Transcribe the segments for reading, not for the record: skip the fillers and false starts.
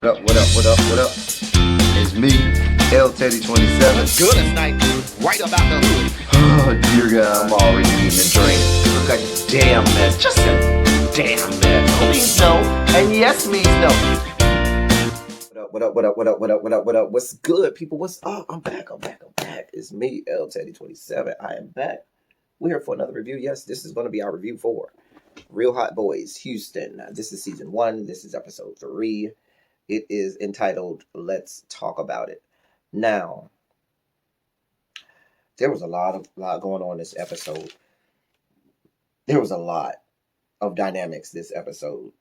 What up, what up, what up, what up? It's me, L Teddy 27. What's good tonight? Right about the hood. Oh, dear God, I'm already eating a drink. Look a damn mess, just a damn mess. No means no, and yes means no. What up, what up, what up, what up, what up, what up? What's good, people? What's up? I'm back. It's me, L Teddy 27. I am back. We're here for another review. Yes, this is going to be our review for Real Hot Boys, Houston. This is season 1. This is episode 3. It is entitled, Let's Talk About It. Now, there was a lot going on this episode. There was a lot of dynamics this episode.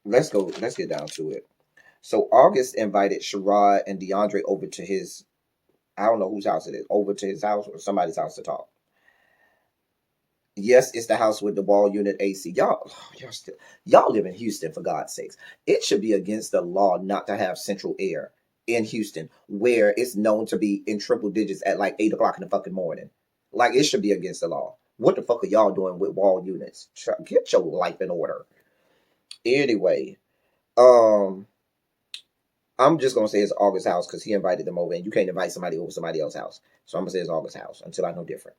Let's get down to it. So August invited Sherrod and DeAndre over to his, I don't know whose house it is, over to his house or somebody's house to talk. Yes, it's the house with the wall unit AC. Y'all live in Houston, for God's sakes. It should be against the law not to have central air in Houston, where it's known to be in triple digits at like 8 o'clock in the fucking morning. Like, it should be against the law. What the fuck are y'all doing with wall units? Get your life in order. Anyway, I'm just gonna say it's August's house because he invited them over, and you can't invite somebody over somebody else's house. So I'm gonna say it's August's house until I know different.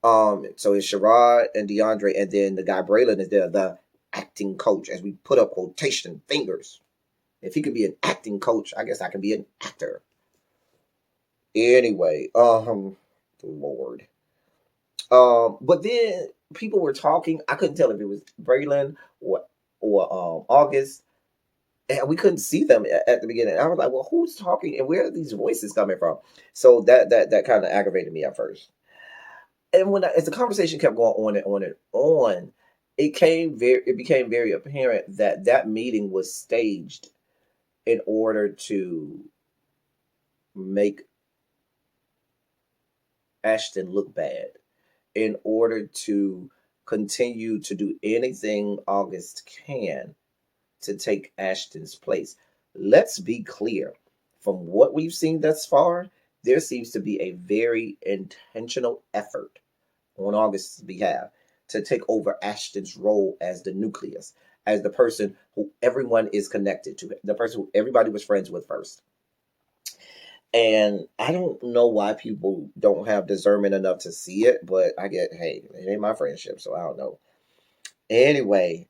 So it's Sherrod and DeAndre, and then the guy Braylon is there, the acting coach, as we put up quotation fingers. If he could be an acting coach, I guess I can be an actor. Anyway, Lord. But then people were talking. I couldn't tell if it was Braylon or August, and we couldn't see them at the beginning. I was like, well, who's talking and where are these voices coming from? So that kind of aggravated me at first. And as the conversation kept going on and on and on, it became very apparent that meeting was staged in order to make Ashton look bad, in order to continue to do anything August can to take Ashton's place. Let's be clear. From what we've seen thus far, there seems to be a very intentional effort on August's behalf to take over Ashton's role as the nucleus, as the person who everyone is connected to, the person who everybody was friends with first. And I don't know why people don't have discernment enough to see it, but hey, it ain't my friendship, so I don't know. Anyway,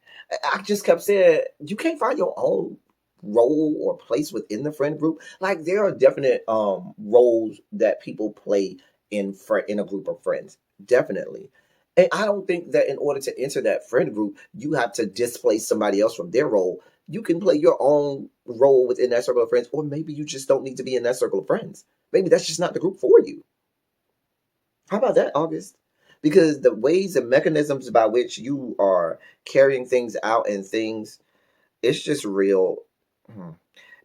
I just kept saying, you can't find your own role or place within the friend group. Like, there are definite roles that people play in a group of friends. Definitely. And I don't think that in order to enter that friend group, you have to displace somebody else from their role. You can play your own role within that circle of friends, or maybe you just don't need to be in that circle of friends. Maybe that's just not the group for you. How about that, August? Because the ways and mechanisms by which you are carrying things out and things, it's just real.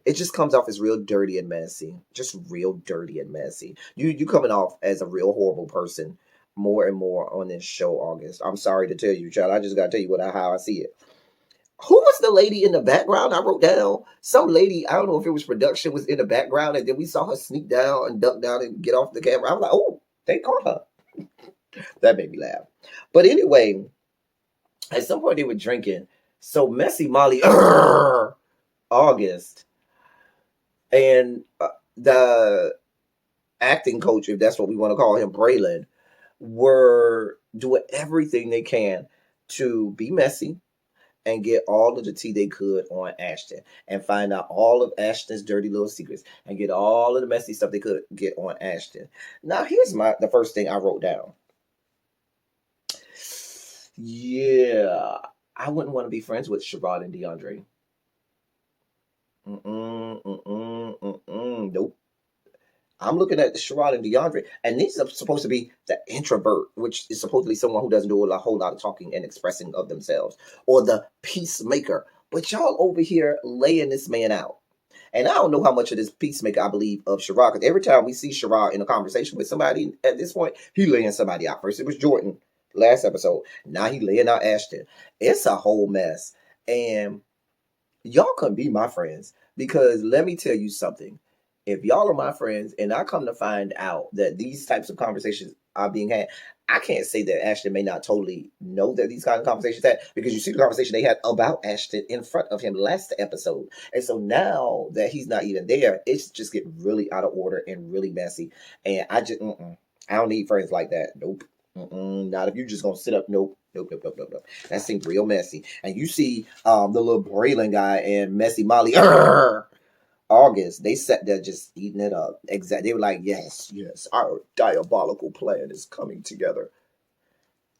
It just comes off as real dirty and messy. Just real dirty and messy. You coming off as a real horrible person more and more on this show, August. I'm sorry to tell you, child. I just gotta tell you how I see it. Who was the lady in the background? I wrote down some lady. I don't know if it was production was in the background, and then we saw her sneak down and duck down and get off the camera. I was like, oh, they caught her. That made me laugh. But anyway, at some point they were drinking. So Messy Molly, August, and the acting coach, if that's what we want to call him, Braylon, were doing everything they can to be messy and get all of the tea they could on Ashton and find out all of Ashton's dirty little secrets and get all of the messy stuff they could get on Ashton. Now, here's the first thing I wrote down. Yeah, I wouldn't want to be friends with Sherrod and DeAndre. Nope. I'm looking at the Sherrod and DeAndre, and these are supposed to be the introvert, which is supposedly someone who doesn't do a whole lot of talking and expressing of themselves, or the peacemaker. But y'all over here laying this man out. And I don't know how much of this peacemaker I believe of Sherrod, because every time we see Sherrod in a conversation with somebody at this point, he laying somebody out. First it was Jordan last episode. Now he laying out Ashton. It's a whole mess. And y'all couldn't be my friends, because let me tell you something. If y'all are my friends and I come to find out that these types of conversations are being had. I can't say that Ashton may not totally know that these kind of conversations had, because you see the conversation they had about Ashton in front of him last episode. And so now that he's not even there, it's just getting really out of order and really messy. And I don't need friends like that. Nope. Not if you're just gonna sit up. Nope. Nope. Nope. Nope. Nope. Nope. That seems real messy. And you see the little Braylon guy and Messy Molly. August, they sat there just eating it up. Exactly. They were like, yes, yes, our diabolical plan is coming together.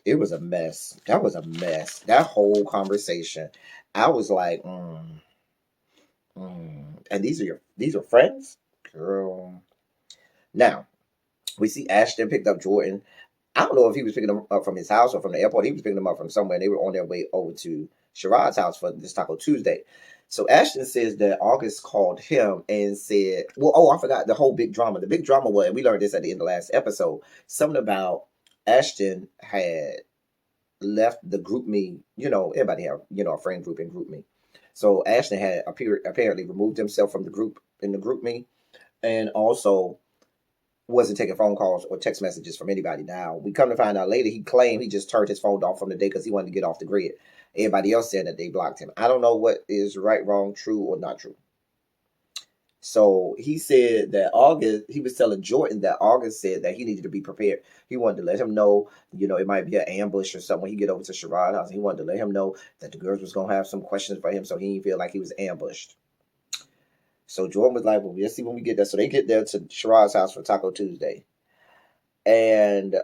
It was a mess. That was a mess. That whole conversation. I was like, and these are friends? Girl. Now, we see Ashton picked up Jordan. I don't know if he was picking them up from his house or from the airport. He was picking them up from somewhere. They were on their way over to Sherrod's house for this Taco Tuesday. So Ashton says that August called him and said, well, oh, I forgot the whole big drama. The big drama was, and we learned this at the end of the last episode, something about Ashton had left the group me. Everybody have, a friend group and group me. So Ashton had apparently removed himself from the group in the group me, and also wasn't taking phone calls or text messages from anybody. Now, we come to find out later, he claimed he just turned his phone off from the day because he wanted to get off the grid. Everybody else said that they blocked him. I don't know what is right, wrong, true, or not true. So he said that he was telling Jordan that August said that he needed to be prepared. He wanted to let him know, it might be an ambush or something when he get over to Sherrod's house. He wanted to let him know that the girls was going to have some questions for him so he didn't feel like he was ambushed. So Jordan was like, well, we'll see when we get there. So they get there to Sherrod's house for Taco Tuesday. And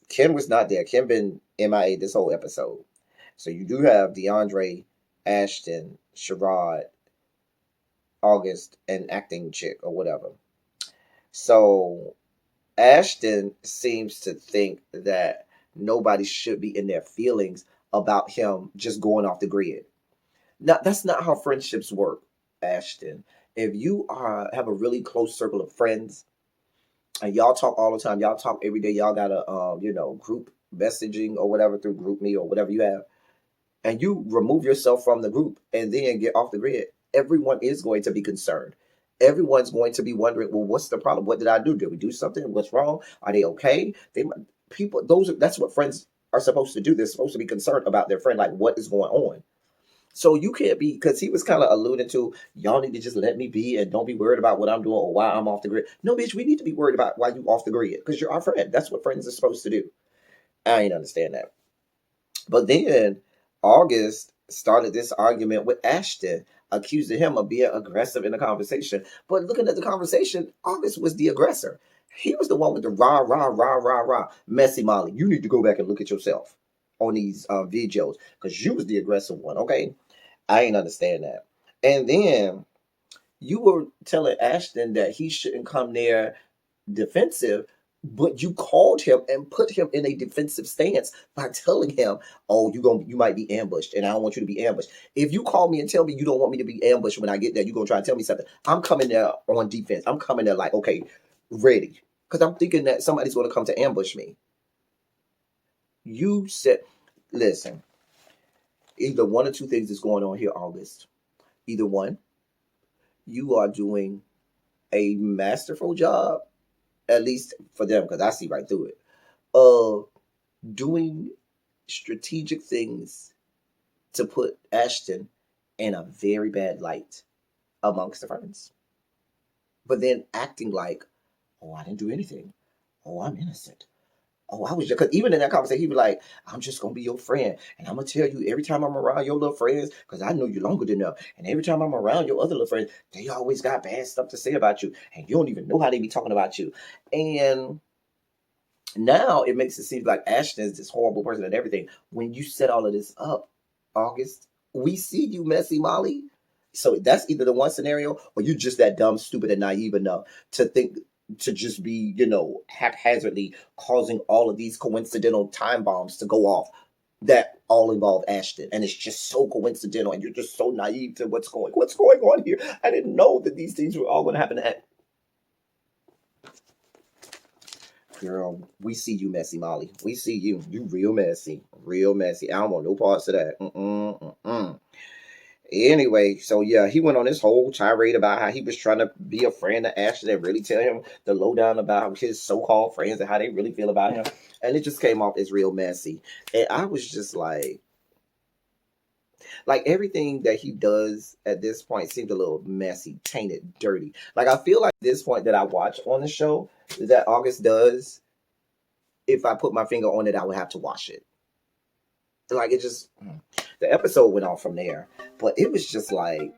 Ken was not there. Ken been MIA this whole episode. So you do have DeAndre, Ashton, Sherrod, August, and acting chick or whatever. So Ashton seems to think that nobody should be in their feelings about him just going off the grid. Now, that's not how friendships work, Ashton. If you have a really close circle of friends and y'all talk all the time, y'all talk every day, y'all got a group messaging or whatever through GroupMe or whatever you have, and you remove yourself from the group and then get off the grid, everyone is going to be concerned. Everyone's going to be wondering, well, what's the problem? What did I do? Did we do something? What's wrong? Are they okay? That's what friends are supposed to do. They're supposed to be concerned about their friend, like what is going on. So you can't be, because he was kind of alluding to, y'all need to just let me be and don't be worried about what I'm doing or why I'm off the grid. No, bitch, we need to be worried about why you off the grid, because you're our friend. That's what friends are supposed to do. I ain't understand that. But then August started this argument with Ashton, accusing him of being aggressive in the conversation. But looking at the conversation, August was the aggressor. He was the one with the rah, rah, rah, rah, rah. Messy Molly, you need to go back and look at yourself on these videos, because you was the aggressive one, okay? I ain't understand that. And then you were telling Ashton that he shouldn't come there defensive, but you called him and put him in a defensive stance by telling him, "Oh, you might be ambushed, and I don't want you to be ambushed. If you call me and tell me you don't want me to be ambushed when I get there, you're gonna try to tell me something. I'm coming there on defense. I'm coming there like, okay, ready, because I'm thinking that somebody's gonna come to ambush me." You said, "Listen, either one or two things is going on here, August. Either one, you are doing a masterful job, at least for them, because I see right through it, of doing strategic things to put Ashton in a very bad light amongst the friends. But then acting like, oh, I didn't do anything. Oh, I'm innocent. Oh, I was just, because even in that conversation, he'd be like, I'm just going to be your friend. And I'm going to tell you every time I'm around your little friends, because I know you longer than them. And every time I'm around your other little friends, they always got bad stuff to say about you. And you don't even know how they be talking about you. And now it makes it seem like Ashton is this horrible person and everything. When you set all of this up, August, we see you, Messy Molly. So that's either the one scenario, or you just that dumb, stupid, and naive enough to think to just be, haphazardly causing all of these coincidental time bombs to go off that all involve Ashton. And it's just so coincidental, and you're just so naive to what's going on here. I didn't know that these things were all going to happen. Girl, we see you, Messy Molly. We see you. You real messy. Real messy. I don't want no parts of that. Anyway, so yeah, he went on this whole tirade about how he was trying to be a friend to Ashley and really tell him the lowdown about his so-called friends and how they really feel about him. And it just came off as real messy. And I was just like everything that he does at this point seems a little messy, tainted, dirty. Like I feel like this point that I watch on the show that August does, if I put my finger on it, I would have to wash it. Like it just the episode went on from there. But it was just like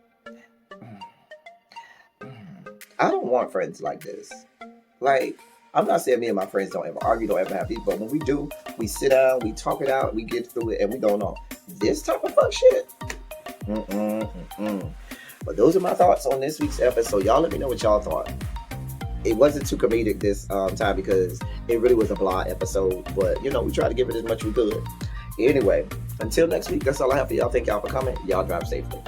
I don't want friends like this. Like, I'm not saying me and my friends don't ever argue, don't ever have beef, but when we do, we sit down, we talk it out, we get through it, and we don't know. This type of fuck shit. But those are my thoughts on this week's episode. Y'all let me know what y'all thought. It wasn't too comedic this time because it really was a blah episode, but you know, we tried to give it as much as we could. Anyway, until next week, that's all I have for y'all. Thank y'all for coming. Y'all drive safely.